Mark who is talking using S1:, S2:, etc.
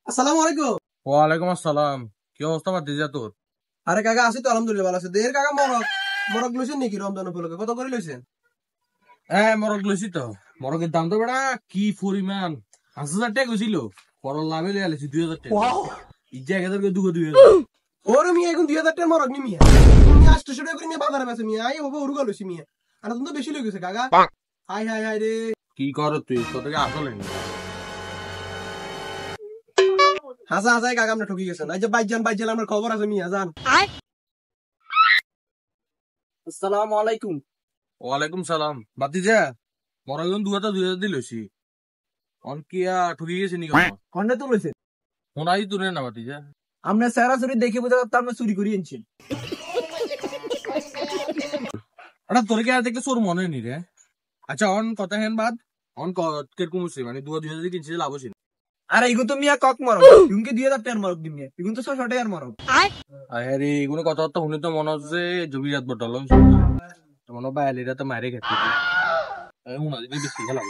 S1: আসসালামু আলাইকুম।
S2: ওয়ালাইকুম আসসালাম। কি অবস্থা ভাতিজা তোর?
S1: আরে কাকা আছি তো আলহামদুলিল্লাহ ভালো আছে। দের কাকা মরক মরক লইছেন নাকি রমজান উপলক্ষে? কত করে লইছেন?
S2: হ্যাঁ মরক লইছি তো। মরকের দাম তো বেড়া কি পরিমাণ! 5,000 টাকা গেছিল, পরের লাভে লিয়ে আলেছি 2,000 টাকা। ইজ্জা 1,000 করে দুগো 2,000।
S1: ওরে মিয়া এখন 2000 টাকার মরক নি মিয়া। তুমি 800 টাকা করে মিয়া বাজারে বেচে মিয়া। আই হবে উরুগা লইছি মিয়া। আর তুমি তো বেশি লই গেছে কাকা। হাই হাই হাই রে।
S2: কি কর তুই? তোদেরকে আসলে নি।
S1: হাসা হাসাই কাকা আমরা ঠকি গেছেন। এই যে বাইজান আমার খবর আছে মিয়া জান। আসসালামু আলাইকুম।
S2: ওয়ালাইকুম সালাম। ভাতিজা মরক এখন 2,000 দিয়ে লইছি। অন কিয়া ঠকি গেছি নি কেন?
S1: কন্নে তো লইছেন?
S2: শোনাই তুই না ভাতিজা।
S1: আমরা সরাসরি দেখে বুঝা তো আমরা চুরি করি আনছেন।
S2: আরে তোর কি আর দেখলে চোর মনে নি রে? আচ্ছা অন কথা হেন বাদ। অন কিরকম হচ্ছে মানে 2,000 দিয়ে কিনছি লাভ হচ্ছে।
S1: আরে ইগো তো মিয়া কক মরক। ইউনকে 2000 টাকার মরক দিন মিয়া। ইগুন তো 600 টাকার মরক।
S2: আরে এগুলো কথাবার্তা শুনে তো মনে হচ্ছে জমিরাত বটল মনে হয় বাইরেরা তো মারে খেতে শুনা দিবি বেশি খেলাম